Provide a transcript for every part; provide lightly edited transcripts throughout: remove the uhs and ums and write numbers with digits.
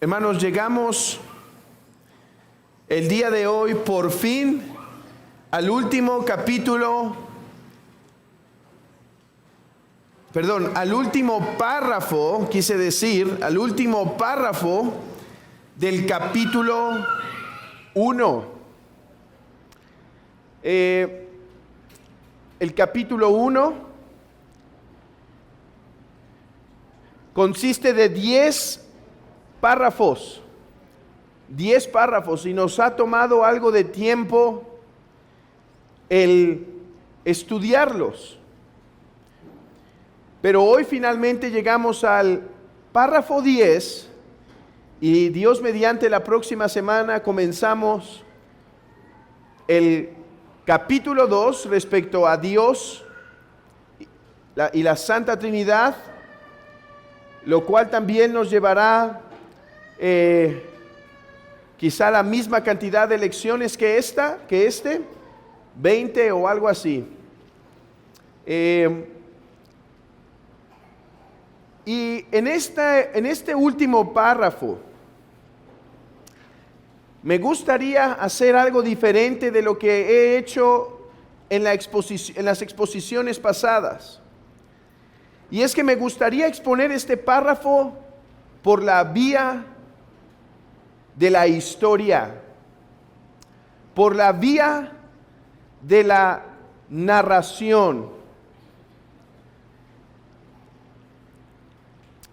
Hermanos, llegamos el día de hoy por fin al último párrafo, al último párrafo del capítulo 1. El capítulo 1 consiste de 10 párrafos, y nos ha tomado algo de tiempo el estudiarlos. Pero hoy finalmente llegamos al párrafo 10 y Dios mediante la próxima semana comenzamos el capítulo 2 respecto a Dios y la Santa Trinidad, lo cual también nos llevará quizá la misma cantidad de lecciones que este, 20 o algo así. Y en este último párrafo, me gustaría hacer algo diferente de lo que he hecho en las exposiciones pasadas. Y es que me gustaría exponer este párrafo por la vía de la historia, por la vía de la narración.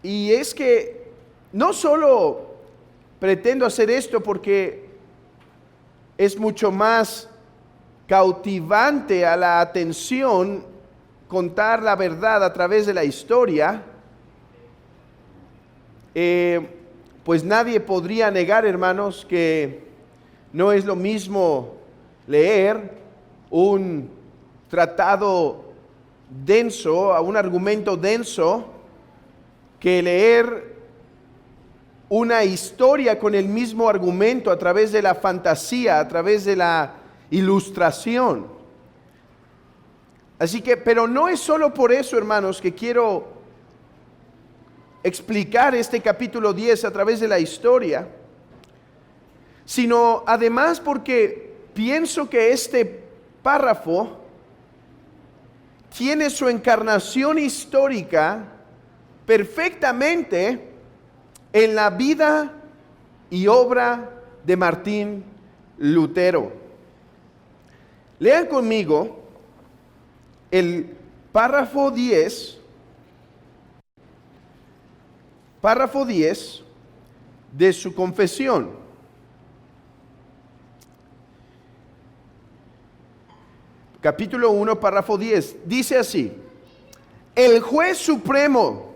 Y es que no solo pretendo hacer esto porque es mucho más cautivante a la atención contar la verdad a través de la historia, pues nadie podría negar, hermanos, que no es lo mismo leer un tratado denso, un argumento denso, que leer una historia con el mismo argumento a través de la fantasía, a través de la ilustración. Así que, pero no es solo por eso, hermanos, que quiero explicar este capítulo 10 a través de la historia, sino además porque pienso que este párrafo tiene su encarnación histórica perfectamente en la vida y obra de Martín Lutero. Lean conmigo el párrafo 10 de su confesión. Capítulo 1, párrafo 10. Dice así: el juez supremo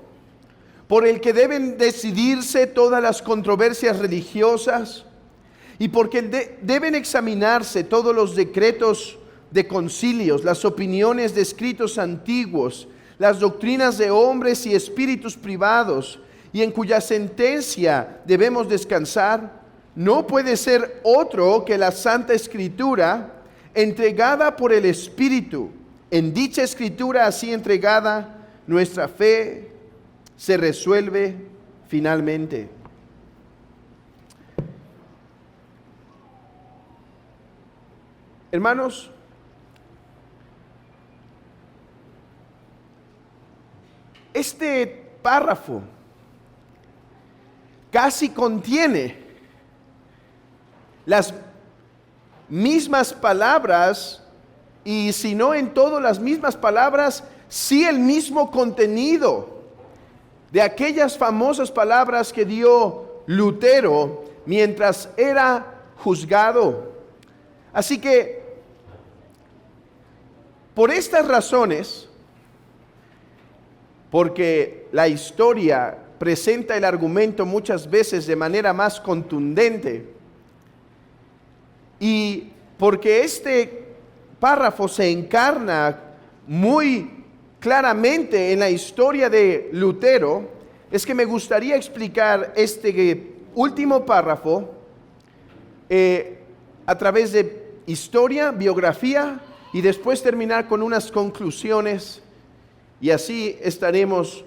por el que deben decidirse todas las controversias religiosas y porque deben examinarse todos los decretos de concilios, las opiniones de escritos antiguos, las doctrinas de hombres y espíritus privados, y en cuya sentencia debemos descansar, no puede ser otro que la Santa Escritura, entregada por el Espíritu. En dicha Escritura así entregada, nuestra fe se resuelve finalmente. Hermanos, este párrafo casi contiene las mismas palabras, y si no en todas las mismas palabras, sí el mismo contenido de aquellas famosas palabras que dio Lutero mientras era juzgado. Así que, por estas razones, porque la historia presenta el argumento muchas veces de manera más contundente, y porque este párrafo se encarna muy claramente en la historia de Lutero, es que me gustaría explicar este último párrafo a través de historia, biografía, y después terminar con unas conclusiones, y así estaremos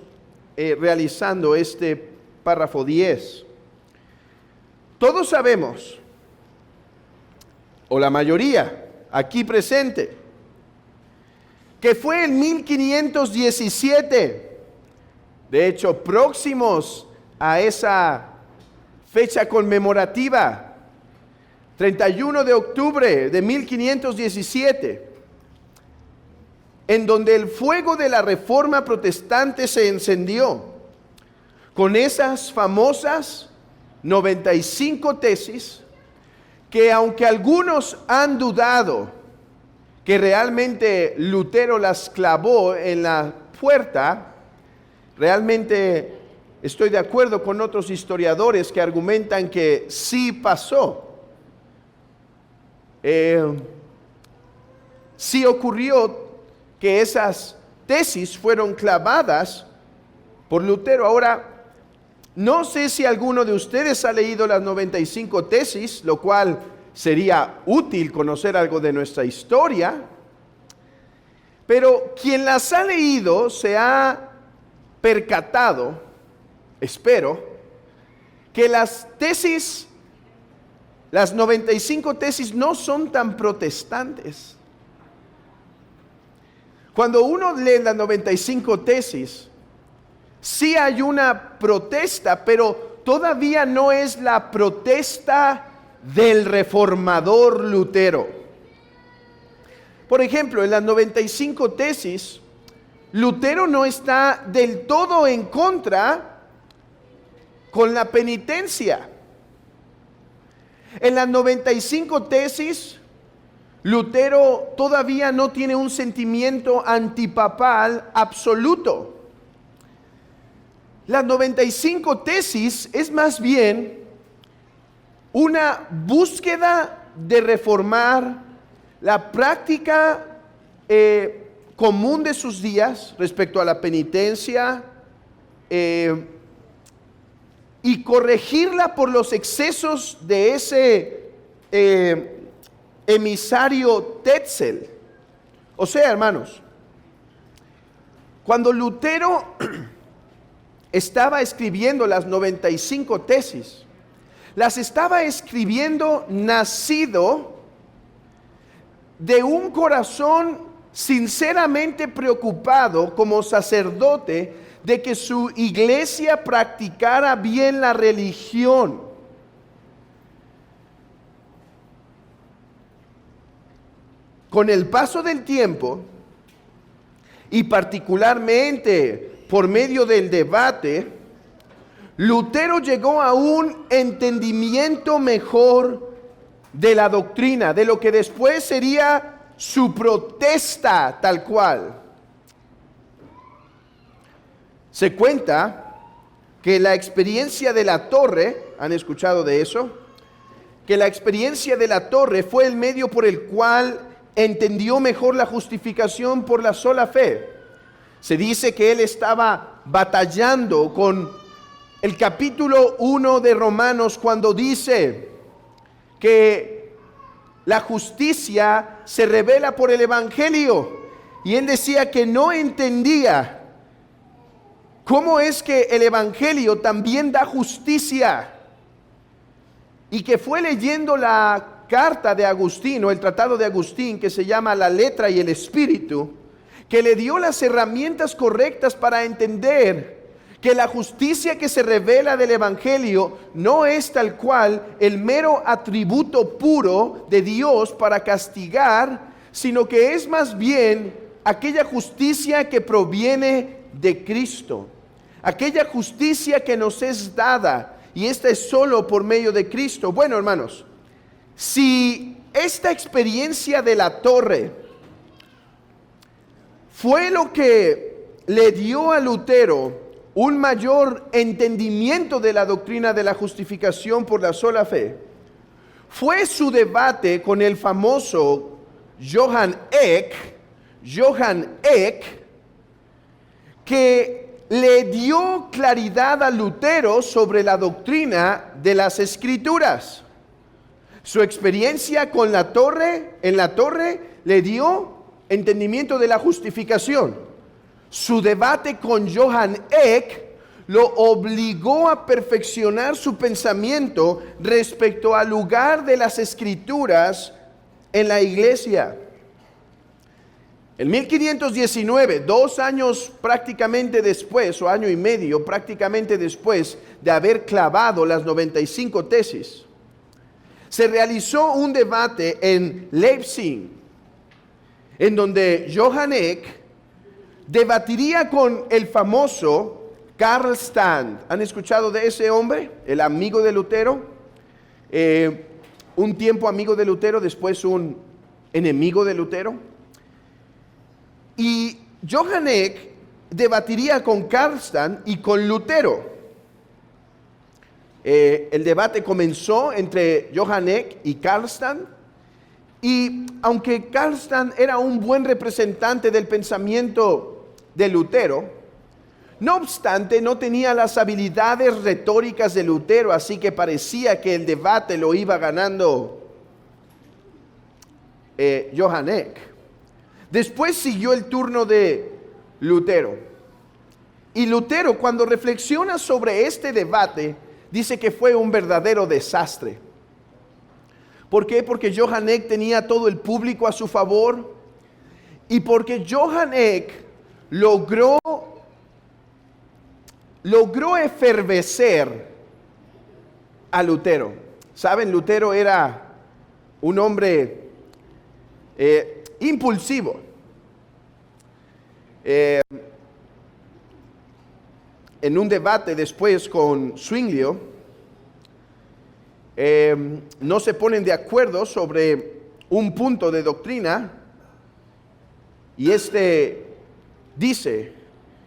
realizando este párrafo 10. Todos sabemos, o la mayoría aquí presente, que fue en 1517, de hecho próximos a esa fecha conmemorativa, 31 de octubre de 1517, en donde el fuego de la Reforma Protestante se encendió con esas famosas 95 tesis que, aunque algunos han dudado que realmente Lutero las clavó en la puerta, realmente estoy de acuerdo con otros historiadores que argumentan que sí pasó. Sí ocurrió que esas tesis fueron clavadas por Lutero. Ahora, no sé si alguno de ustedes ha leído las 95 tesis, lo cual sería útil conocer algo de nuestra historia, pero quien las ha leído se ha percatado, espero, que las 95 tesis no son tan protestantes. Cuando uno lee las 95 tesis, sí hay una protesta, pero todavía no es la protesta del reformador Lutero. Por ejemplo, en las 95 tesis, Lutero no está del todo en contra con la penitencia. En las 95 tesis, Lutero todavía no tiene un sentimiento antipapal absoluto. Las 95 tesis es más bien una búsqueda de reformar la práctica común de sus días respecto a la penitencia y corregirla por los excesos de ese emisario Tetzel. O sea, hermanos, cuando Lutero estaba escribiendo las 95 tesis, las estaba escribiendo nacido de un corazón sinceramente preocupado como sacerdote de que su iglesia practicara bien la religión. Con el paso del tiempo, y particularmente por medio del debate, Lutero llegó a un entendimiento mejor de la doctrina, de lo que después sería su protesta tal cual. Se cuenta que la experiencia de la torre, ¿han escuchado de eso? Que la experiencia de la torre fue el medio por el cual entendió mejor la justificación por la sola fe. Se dice que él estaba batallando con el capítulo 1 de Romanos cuando dice que la justicia se revela por el Evangelio. Y él decía que no entendía cómo es que el Evangelio también da justicia. Y que fue leyendo la carta de Agustín, o el tratado de Agustín, que se llama La letra y el espíritu, que le dio las herramientas correctas para entender que la justicia que se revela del Evangelio no es tal cual el mero atributo puro de Dios para castigar, sino que es más bien aquella justicia que proviene de Cristo, aquella justicia que nos es dada, y esta es solo por medio de Cristo. Bueno, hermanos, si esta experiencia de la torre fue lo que le dio a Lutero un mayor entendimiento de la doctrina de la justificación por la sola fe, fue su debate con el famoso Johann Eck, que le dio claridad a Lutero sobre la doctrina de las Escrituras. Su experiencia con la torre, en la torre, le dio entendimiento de la justificación. Su debate con Johann Eck lo obligó a perfeccionar su pensamiento respecto al lugar de las Escrituras en la iglesia. En 1519, 2 años prácticamente después, o año y medio prácticamente después de haber clavado las 95 tesis, se realizó un debate en Leipzig, en donde Johann Eck debatiría con el famoso Karl Stand. ¿Han escuchado de ese hombre? El amigo de Lutero. Un tiempo amigo de Lutero, después un enemigo de Lutero. Y Johann Eck debatiría con Karl Stand y con Lutero. El debate comenzó entre Johann Eck y Karl Stand. Y aunque Karl Stand era un buen representante del pensamiento de Lutero, no obstante no tenía las habilidades retóricas de Lutero, así que parecía que el debate lo iba ganando Johann Eck. Después siguió el turno de Lutero. Y Lutero, cuando reflexiona sobre este debate, dice que fue un verdadero desastre. ¿Por qué? Porque Johann Eck tenía todo el público a su favor y porque Johann Eck logró efervecer a Lutero. ¿Saben? Lutero era un hombre impulsivo. En un debate después con Zwinglio, no se ponen de acuerdo sobre un punto de doctrina y este dice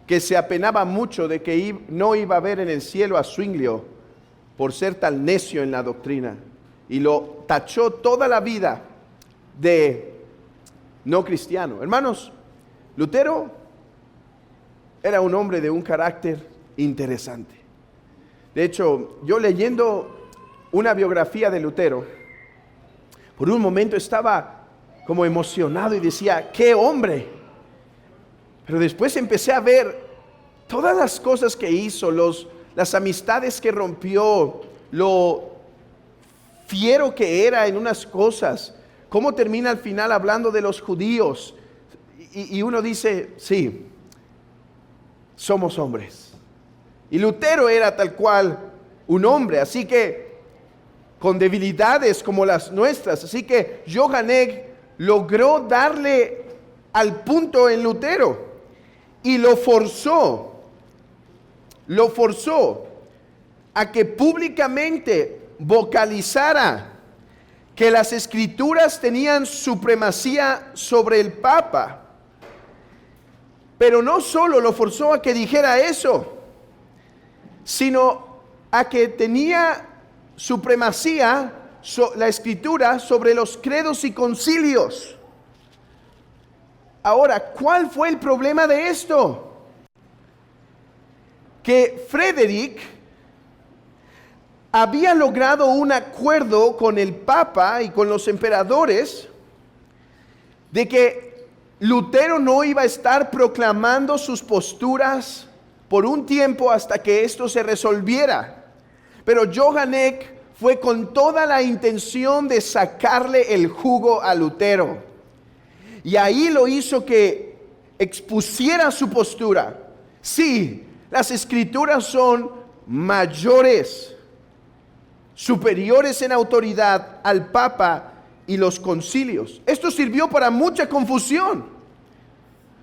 que se apenaba mucho de que no iba a ver en el cielo a Zwinglio por ser tan necio en la doctrina y lo tachó toda la vida de no cristiano. Hermanos, Lutero era un hombre de un carácter interesante. De hecho, yo leyendo una biografía de Lutero, por un momento estaba como emocionado y decía, ¡qué hombre! Pero después empecé a ver todas las cosas que hizo, las amistades que rompió, lo fiero que era en unas cosas, cómo termina al final hablando de los judíos. Y uno dice, sí, somos hombres. Y Lutero era tal cual un hombre, así que con debilidades como las nuestras. Así que Johann Eck logró darle al punto en Lutero y lo forzó a que públicamente vocalizara que las Escrituras tenían supremacía sobre el Papa. Pero no solo lo forzó a que dijera eso, sino a que tenía supremacía la Escritura sobre los credos y concilios. Ahora, ¿cuál fue el problema de esto? Que Frederick había logrado un acuerdo con el Papa y con los emperadores de que Lutero no iba a estar proclamando sus posturas por un tiempo hasta que esto se resolviera. Pero Johann Eck fue con toda la intención de sacarle el jugo a Lutero. Y ahí lo hizo que expusiera su postura. Sí, las Escrituras son mayores, superiores en autoridad al Papa y los concilios. Esto sirvió para mucha confusión,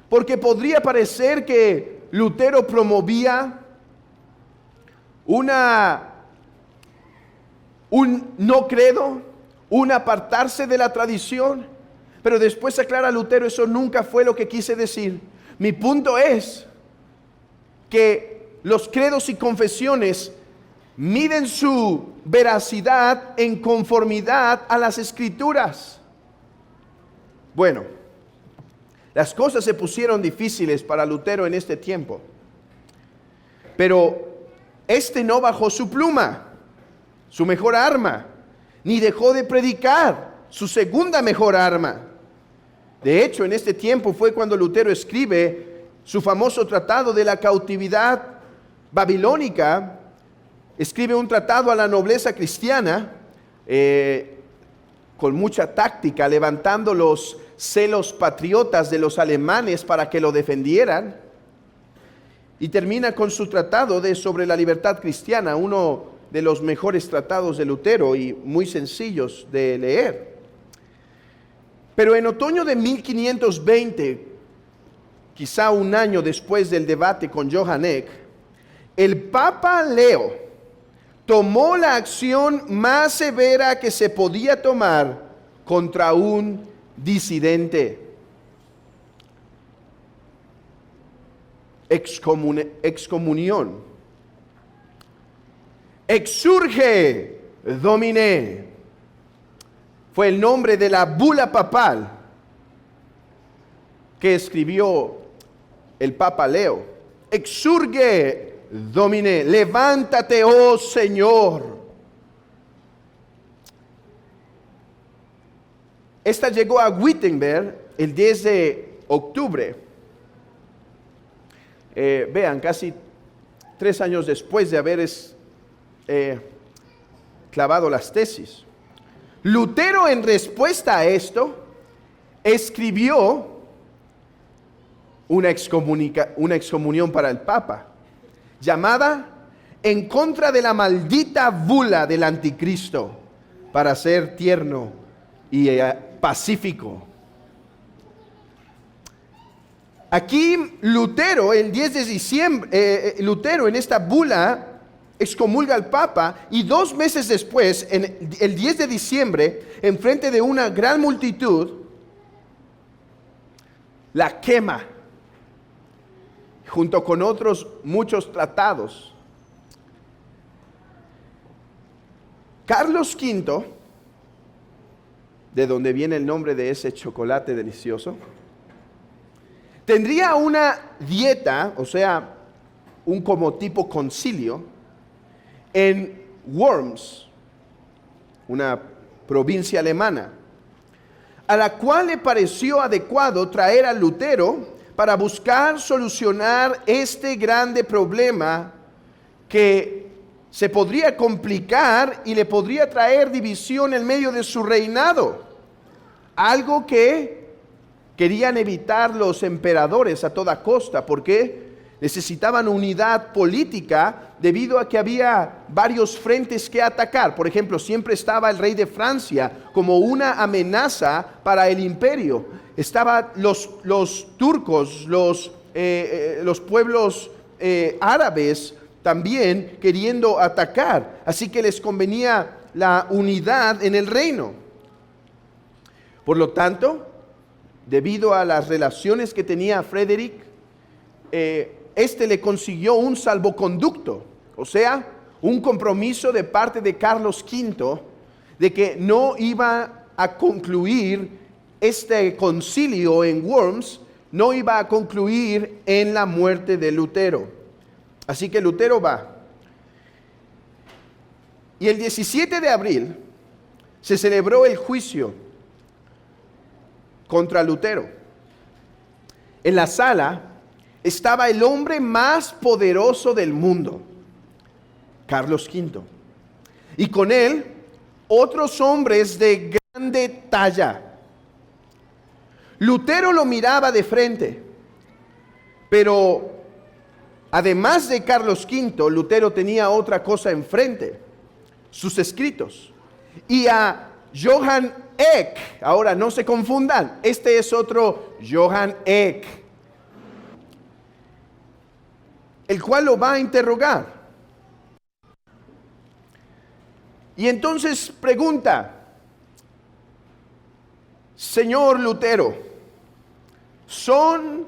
porque podría parecer que Lutero promovía un no credo, un apartarse de la tradición, pero después aclara Lutero, eso nunca fue lo que quise decir. Mi punto es que los credos y confesiones miden su veracidad en conformidad a las Escrituras. Bueno, las cosas se pusieron difíciles para Lutero en este tiempo, pero este no bajó su pluma, su mejor arma, ni dejó de predicar, su segunda mejor arma. De hecho, en este tiempo fue cuando Lutero escribe su famoso tratado de la cautividad babilónica, escribe un tratado a la nobleza cristiana con mucha táctica, levantando los celos patriotas de los alemanes para que lo defendieran. Y termina con su tratado sobre la libertad cristiana, uno de los mejores tratados de Lutero y muy sencillos de leer. Pero en otoño de 1520, quizá un año después del debate con Johann Eck, el Papa Leo tomó la acción más severa que se podía tomar contra un disidente. Excomunión. Exurge Domine fue el nombre de la bula papal que escribió el Papa Leo. Exurge Domine, levántate, oh Señor. Esta llegó a Wittenberg el 10 de octubre. Vean, casi 3 años después de haber clavado las tesis. Lutero, en respuesta a esto, escribió una excomunión para el Papa, llamada En contra de la maldita bula del anticristo, para ser tierno y pacífico. Aquí Lutero, el 10 de diciembre, Lutero en esta bula excomulga al Papa y 2 meses después, el 10 de diciembre, en frente de una gran multitud, la quema, junto con otros muchos tratados. Carlos V, de donde viene el nombre de ese chocolate delicioso, tendría una dieta, o sea, un como tipo concilio, en Worms, una provincia alemana, a la cual le pareció adecuado traer a Lutero para buscar solucionar este grande problema que se podría complicar y le podría traer división en medio de su reinado. Algo que querían evitar los emperadores a toda costa, porque necesitaban unidad política debido a que había varios frentes que atacar. Por ejemplo, siempre estaba el rey de Francia como una amenaza para el imperio. Estaban los turcos, los pueblos árabes también queriendo atacar. Así que les convenía la unidad en el reino. Por lo tanto, debido a las relaciones que tenía Frederick, este le consiguió un salvoconducto, o sea, un compromiso de parte de Carlos V de que no iba a concluir este concilio en Worms, no iba a concluir en la muerte de Lutero. Así que Lutero va. Y el 17 de abril se celebró el juicio contra Lutero. En la sala estaba el hombre más poderoso del mundo, Carlos V, y con él otros hombres de grande talla. Lutero lo miraba de frente, pero además de Carlos V, Lutero tenía otra cosa enfrente, sus escritos. Y a Johann Eck, ahora no se confundan, este es otro Johann Eck, el cual lo va a interrogar. Y entonces pregunta: Señor Lutero, ¿son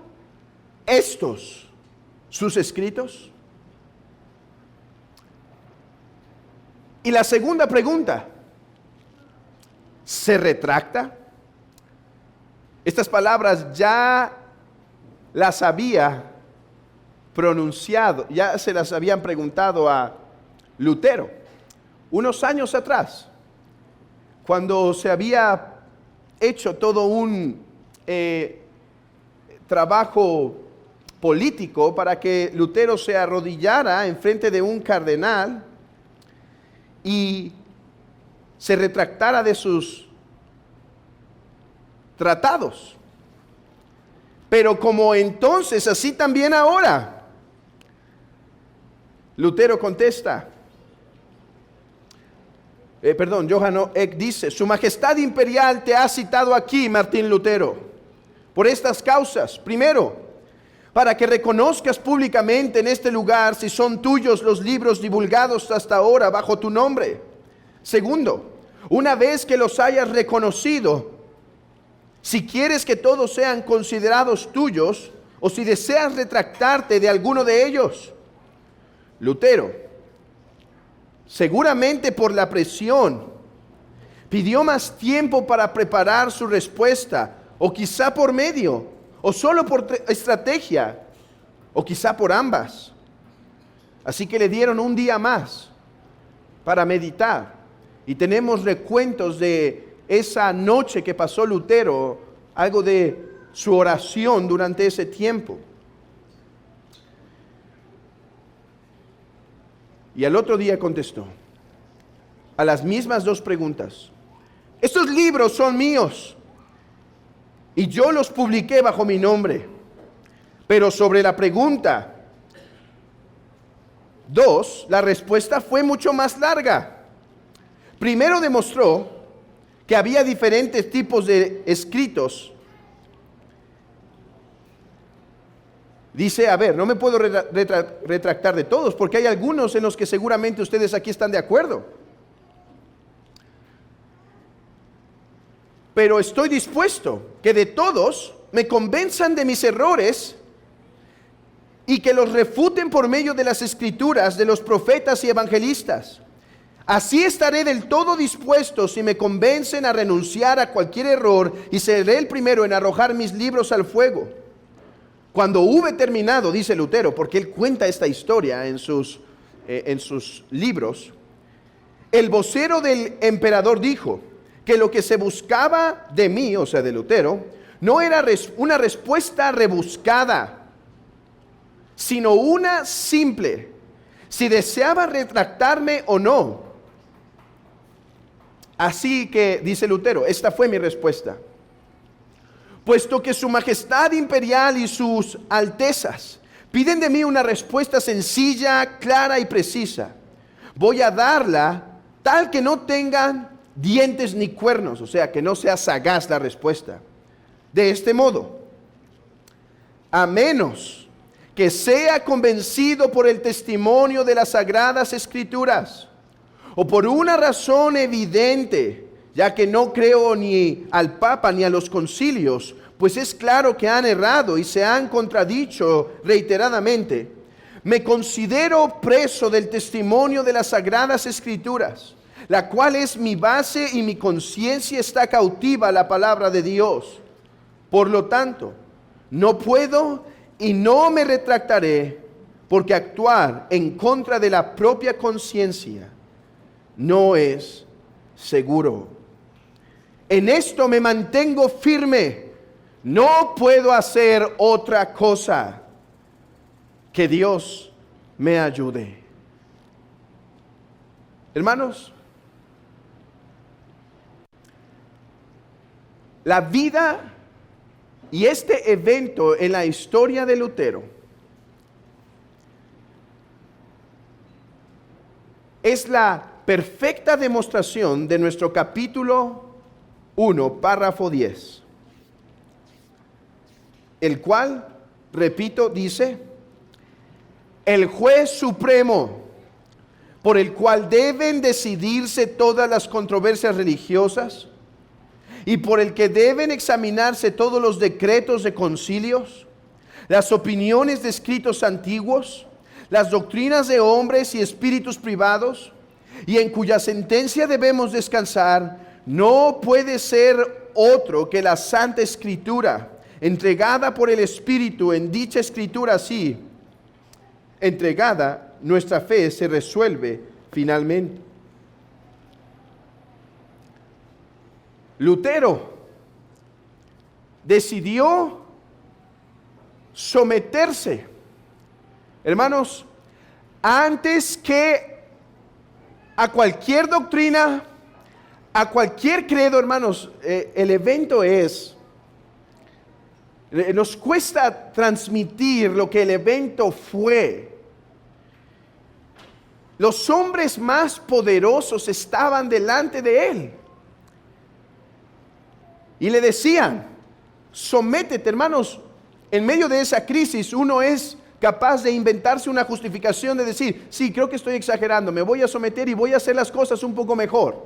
estos sus escritos? Y la segunda pregunta: ¿se retracta? Estas palabras ya las había pronunciado, ya se las habían preguntado a Lutero unos años atrás, cuando se había hecho todo un trabajo político para que Lutero se arrodillara en frente de un cardenal y se retractara de sus tratados. Pero como entonces, así también ahora, Lutero contesta, Johann Eck dice: Su Majestad Imperial te ha citado aquí, Martín Lutero, por estas causas. Primero, para que reconozcas públicamente en este lugar si son tuyos los libros divulgados hasta ahora bajo tu nombre. Segundo, una vez que los hayas reconocido, si quieres que todos sean considerados tuyos o si deseas retractarte de alguno de ellos. Lutero, seguramente por la presión, pidió más tiempo para preparar su respuesta, o quizá por medio, o solo por estrategia, o quizá por ambas. Así que le dieron un día más para meditar. Y tenemos recuentos de esa noche que pasó Lutero, algo de su oración durante ese tiempo. Y al otro día contestó a las mismas dos preguntas: estos libros son míos y yo los publiqué bajo mi nombre. Pero sobre la pregunta 2, la respuesta fue mucho más larga. Primero demostró que había diferentes tipos de escritos. Dice, no me puedo retractar de todos, porque hay algunos en los que seguramente ustedes aquí están de acuerdo. Pero estoy dispuesto que de todos me convenzan de mis errores y que los refuten por medio de las escrituras de los profetas y evangelistas. Así estaré del todo dispuesto si me convencen a renunciar a cualquier error y seré el primero en arrojar mis libros al fuego. Cuando hube terminado, dice Lutero, porque él cuenta esta historia en sus libros, el vocero del emperador dijo que lo que se buscaba de mí, o sea de Lutero, no era una respuesta rebuscada, sino una simple: si deseaba retractarme o no. Así que, dice Lutero, esta fue mi respuesta. Puesto que su majestad imperial y sus altezas piden de mí una respuesta sencilla, clara y precisa, voy a darla tal que no tengan dientes ni cuernos, o sea, que no sea sagaz la respuesta. De este modo, a menos que sea convencido por el testimonio de las Sagradas Escrituras, o por una razón evidente, ya que no creo ni al Papa ni a los concilios, pues es claro que han errado y se han contradicho reiteradamente, me considero preso del testimonio de las Sagradas Escrituras, la cual es mi base, y mi conciencia está cautiva a la palabra de Dios. Por lo tanto, no puedo y no me retractaré, porque actuar en contra de la propia conciencia no es seguro. En esto me mantengo firme. No puedo hacer otra cosa. Que Dios me ayude. Hermanos, la vida y este evento en la historia de Lutero es la perfecta demostración de nuestro capítulo 1, párrafo 10, el cual, repito, dice: el juez supremo por el cual deben decidirse todas las controversias religiosas y por el que deben examinarse todos los decretos de concilios, las opiniones de escritos antiguos, las doctrinas de hombres y espíritus privados, y en cuya sentencia debemos descansar, no puede ser otro que la Santa Escritura, entregada por el Espíritu. En dicha Escritura así entregada, nuestra fe se resuelve finalmente. Lutero decidió someterse. Hermanos, antes que a cualquier doctrina, a cualquier credo, hermanos, el evento es, nos cuesta transmitir lo que el evento fue. Los hombres más poderosos estaban delante de él y le decían, sométete, hermanos. En medio de esa crisis uno es capaz de inventarse una justificación de decir, sí, creo que estoy exagerando, me voy a someter y voy a hacer las cosas un poco mejor.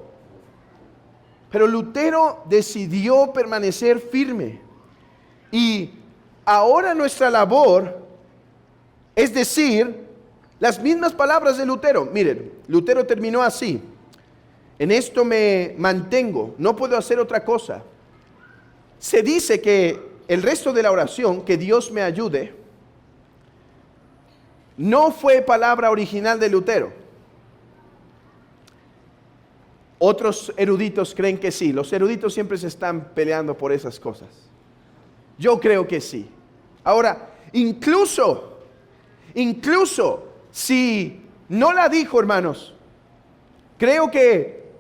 Pero Lutero decidió permanecer firme. Y ahora nuestra labor es decir las mismas palabras de Lutero. Miren, Lutero terminó así: en esto me mantengo, no puedo hacer otra cosa. Se dice que el resto de la oración, que Dios me ayude, no fue palabra original de Lutero. Otros eruditos creen que sí. Los eruditos siempre se están peleando por esas cosas. Yo creo que sí. Ahora, incluso si no la dijo, hermanos, creo que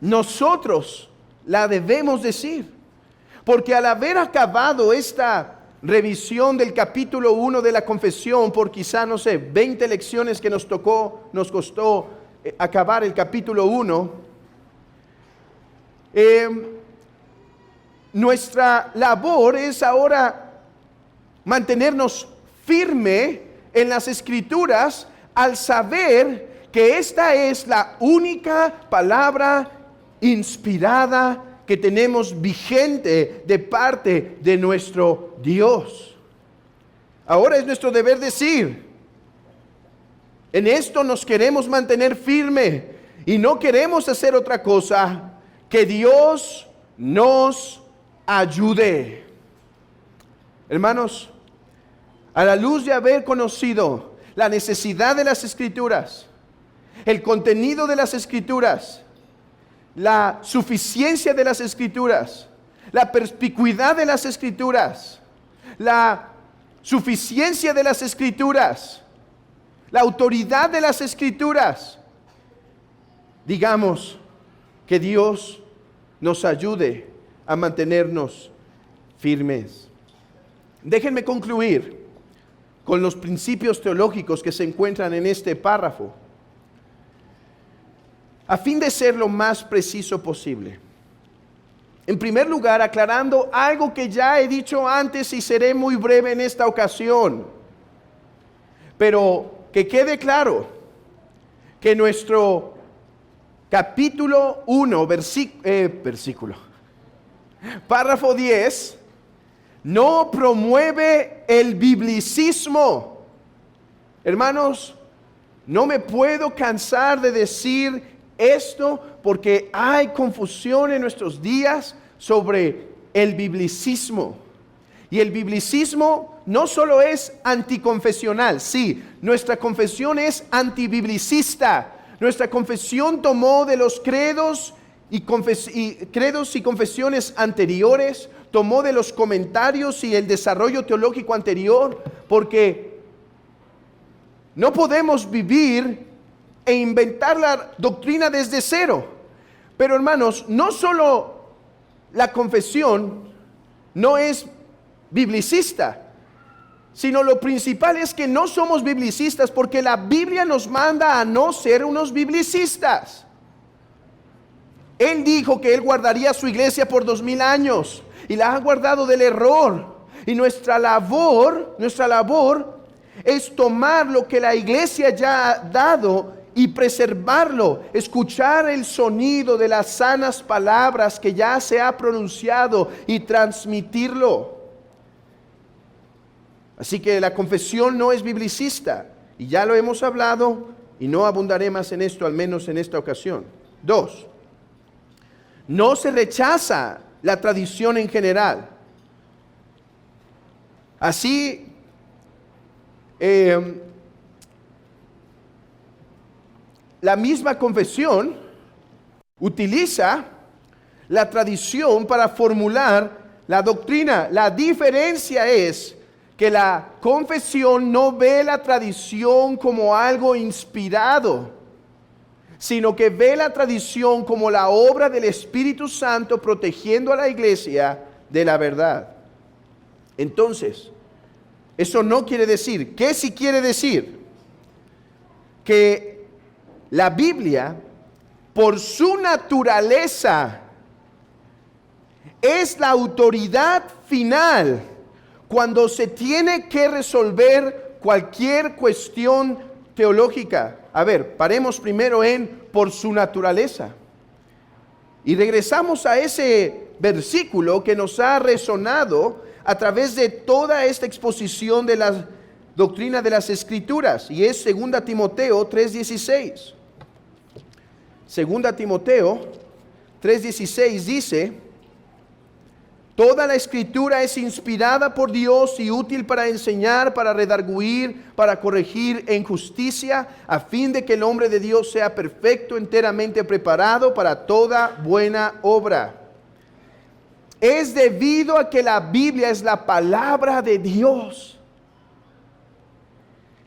nosotros la debemos decir. Porque al haber acabado esta revisión del capítulo 1 de la confesión, por quizá, 20 lecciones que nos costó acabar el capítulo 1, nuestra labor es ahora mantenernos firme en las Escrituras al saber que esta es la única palabra inspirada que tenemos vigente de parte de nuestro Dios. Ahora es nuestro deber decir, en esto nos queremos mantener firme y no queremos hacer otra cosa. Que Dios nos ayude. Hermanos, a la luz de haber conocido la necesidad de las Escrituras, el contenido de las Escrituras, la suficiencia de las Escrituras, la perspicuidad de las Escrituras, la suficiencia de las Escrituras, la autoridad de las Escrituras, digamos que Dios nos ayude a mantenernos firmes. Déjenme concluir con los principios teológicos que se encuentran en este párrafo, a fin de ser lo más preciso posible. En primer lugar, aclarando algo que ya he dicho antes y seré muy breve en esta ocasión, pero que quede claro que nuestro capítulo 1, párrafo 10, no promueve el biblicismo. Hermanos, no me puedo cansar de decir esto porque hay confusión en nuestros días sobre el biblicismo. Y el biblicismo no solo es anticonfesional, sí, nuestra confesión es antibiblicista. Nuestra confesión tomó de los credos y confesiones anteriores, tomó de los comentarios y el desarrollo teológico anterior, porque no podemos vivir e inventar la doctrina desde cero. Pero hermanos, no solo la confesión no es biblicista, sino lo principal es que no somos biblicistas porque la Biblia nos manda a no ser unos biblicistas. Él dijo que Él guardaría su iglesia por 2000 años y la ha guardado del error. Y nuestra labor es tomar lo que la iglesia ya ha dado y preservarlo, escuchar el sonido de las sanas palabras que ya se ha pronunciado y transmitirlo. Así que la confesión no es biblicista, y ya lo hemos hablado, y no abundaré más en esto, al menos en esta ocasión. 2. No se rechaza la tradición en general. Así, la misma confesión utiliza la tradición para formular la doctrina. La diferencia es que la confesión no ve la tradición como algo inspirado, sino que ve la tradición como la obra del Espíritu Santo protegiendo a la iglesia de la verdad. Entonces, eso no quiere decir, ¿qué sí quiere decir? Que la Biblia, por su naturaleza, es la autoridad final cuando se tiene que resolver cualquier cuestión teológica. A ver, paremos primero en por su naturaleza. Y regresamos a ese versículo que nos ha resonado a través de toda esta exposición de la doctrina de las Escrituras. Y es 2 Timoteo 3:16. 2 Timoteo 3:16 dice: toda la Escritura es inspirada por Dios y útil para enseñar, para redarguir, para corregir en justicia, a fin de que el hombre de Dios sea perfecto, enteramente preparado para toda buena obra. Es debido a que la Biblia es la palabra de Dios,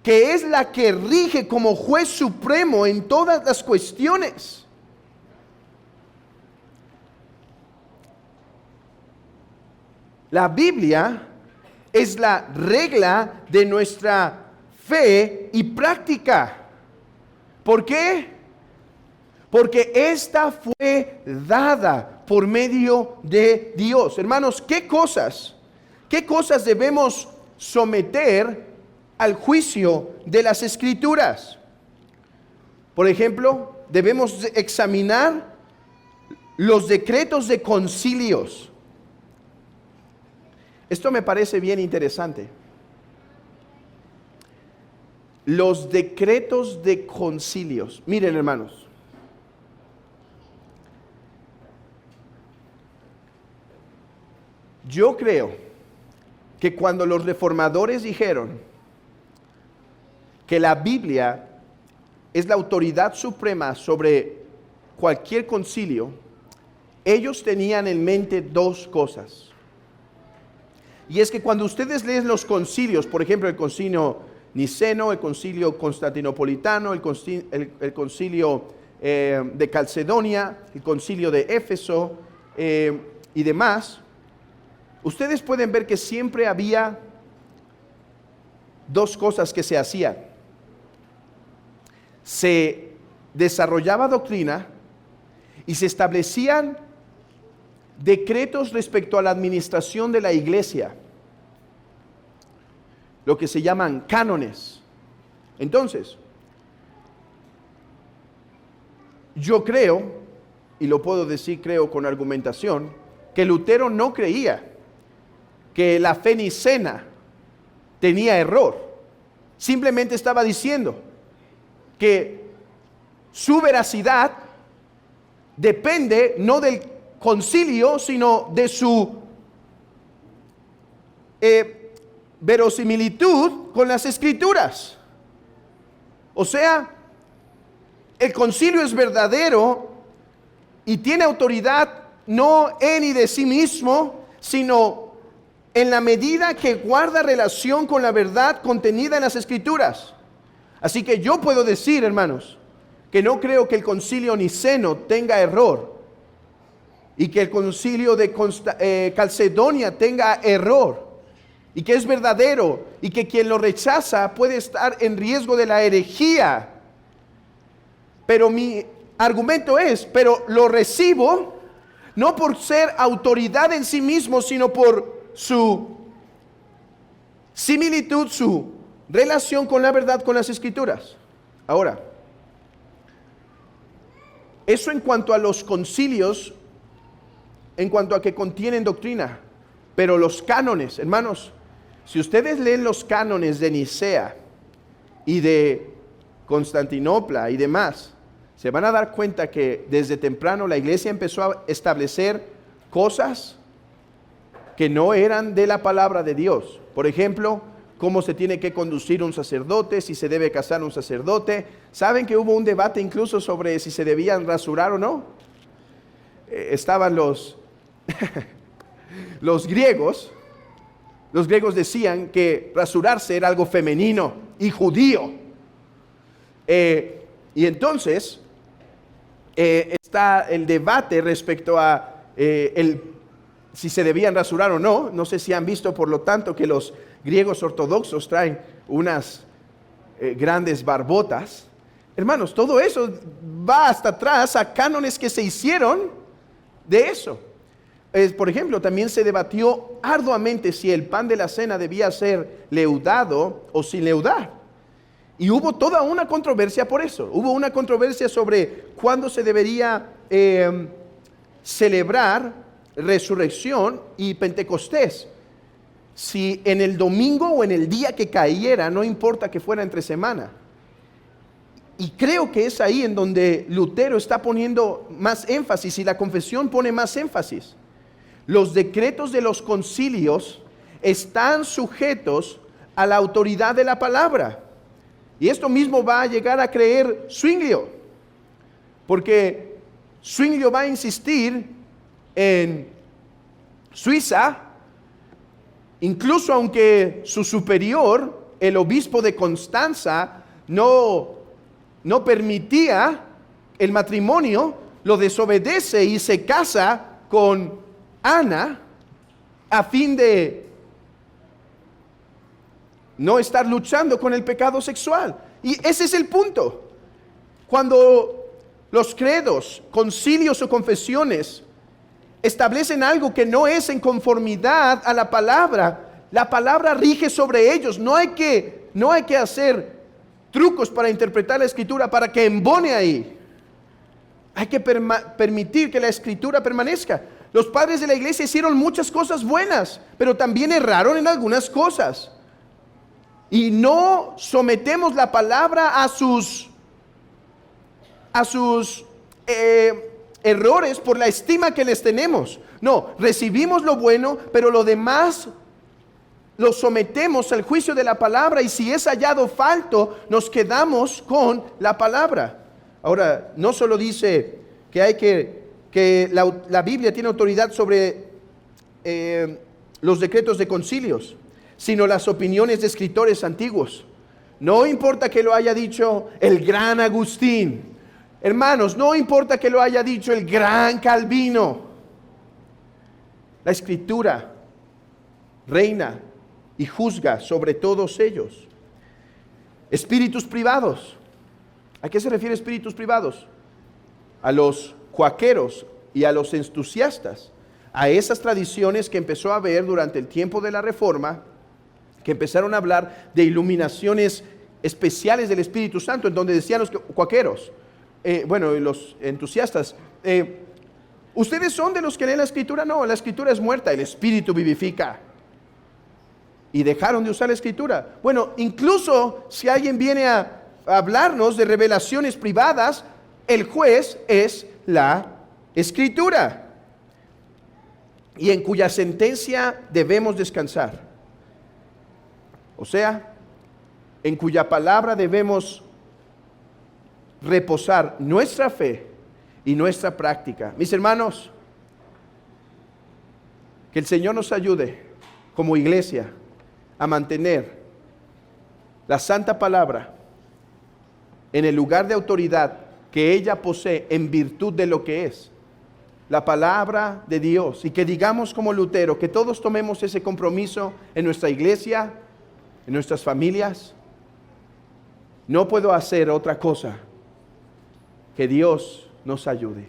que es la que rige como juez supremo en todas las cuestiones. La Biblia es la regla de nuestra fe y práctica. ¿Por qué? Porque esta fue dada por medio de Dios. Hermanos, ¿qué cosas debemos someter al juicio de las Escrituras? Por ejemplo, debemos examinar los decretos de concilios. Esto me parece bien interesante. Los decretos de concilios. Miren, hermanos. Yo creo que cuando los reformadores dijeron que la Biblia es la autoridad suprema sobre cualquier concilio, ellos tenían en mente dos cosas. Y es que cuando ustedes leen los concilios, por ejemplo, el concilio niceno, el concilio constantinopolitano, el concilio de Calcedonia, el concilio de Éfeso y demás, ustedes pueden ver que siempre había dos cosas que se hacían. Se desarrollaba doctrina y se establecían decretos respecto a la administración de la iglesia, lo que se llaman cánones. Entonces, yo creo, y lo puedo decir creo con argumentación, que Lutero no creía que la fe nicena tenía error. Simplemente estaba diciendo que su veracidad depende no del concilio, sino de su verosimilitud con las Escrituras. O sea, el concilio es verdadero y tiene autoridad no en y de sí mismo, sino en la medida que guarda relación con la verdad contenida en las Escrituras. Así que yo puedo decir, hermanos, que no creo que el concilio niceno tenga error y que el concilio de Calcedonia tenga error y que es verdadero y que quien lo rechaza puede estar en riesgo de la herejía. Pero mi argumento es, pero lo recibo no por ser autoridad en sí mismo, sino por su similitud, su relación con la verdad, con las Escrituras. Ahora, eso en cuanto a los concilios, en cuanto a que contienen doctrina. Pero los cánones, hermanos, si ustedes leen los cánones de Nicea y de Constantinopla y demás, se van a dar cuenta que desde temprano la iglesia empezó a establecer cosas que no eran de la palabra de Dios. Por ejemplo, cómo se tiene que conducir un sacerdote, si se debe casar un sacerdote. ¿Saben que hubo un debate incluso sobre si se debían rasurar o no? Estaban los griegos Los griegos decían que rasurarse era algo femenino y judío. Y entonces está el debate respecto a si se debían rasurar o no. No sé si han visto, por lo tanto, que los griegos ortodoxos traen unas grandes barbotas. Hermanos, todo eso va hasta atrás a cánones que se hicieron de eso. Por ejemplo, también se debatió arduamente si el pan de la cena debía ser leudado o sin leudar. Y hubo toda una controversia por eso. Hubo una controversia sobre cuándo se debería celebrar resurrección y Pentecostés. Si en el domingo o en el día que cayera, no importa que fuera entre semana. Y creo que es ahí en donde Lutero está poniendo más énfasis y la confesión pone más énfasis. Los decretos de los concilios están sujetos a la autoridad de la palabra. Y esto mismo va a llegar a creer Zwinglio, porque Zwinglio va a insistir en Suiza, incluso aunque su superior, el obispo de Constanza, no permitía el matrimonio, lo desobedece y se casa con Ana a fin de no estar luchando con el pecado sexual. Y ese es el punto. Cuando los credos, concilios o confesiones establecen algo que no es en conformidad a la palabra rige sobre ellos. No hay que hacer trucos para interpretar la escritura para que embone ahí. Hay que permitir que la escritura permanezca. Los padres de la iglesia hicieron muchas cosas buenas, pero también erraron en algunas cosas. Y no sometemos la palabra a sus errores por la estima que les tenemos. No, recibimos lo bueno, pero lo demás lo sometemos al juicio de la palabra, y si es hallado falto, nos quedamos con la palabra. Ahora, no solo dice que la Biblia tiene autoridad sobre los decretos de concilios, sino las opiniones de escritores antiguos. No importa que lo haya dicho el gran Agustín, hermanos, no importa que lo haya dicho el gran Calvino. La escritura reina y juzga sobre todos ellos. Espíritus privados. ¿A qué se refiere espíritus privados? A los cuáqueros y a los entusiastas, a esas tradiciones que empezó a haber durante el tiempo de la Reforma, que empezaron a hablar de iluminaciones especiales del Espíritu Santo, en donde decían los cuáqueros, los entusiastas, ¿ustedes son de los que leen la Escritura? No, la Escritura es muerta, el Espíritu vivifica. Y dejaron de usar la Escritura. Bueno, incluso si alguien viene a hablarnos de revelaciones privadas, el juez es la Escritura, y en cuya sentencia debemos descansar. O sea, en cuya palabra debemos reposar nuestra fe y nuestra práctica. Mis hermanos, que el Señor nos ayude como iglesia a mantener la santa palabra en el lugar de autoridad que ella posee en virtud de lo que es la palabra de Dios, y que digamos como Lutero, que todos tomemos ese compromiso en nuestra iglesia, en nuestras familias. No puedo hacer otra cosa. Que Dios nos ayude.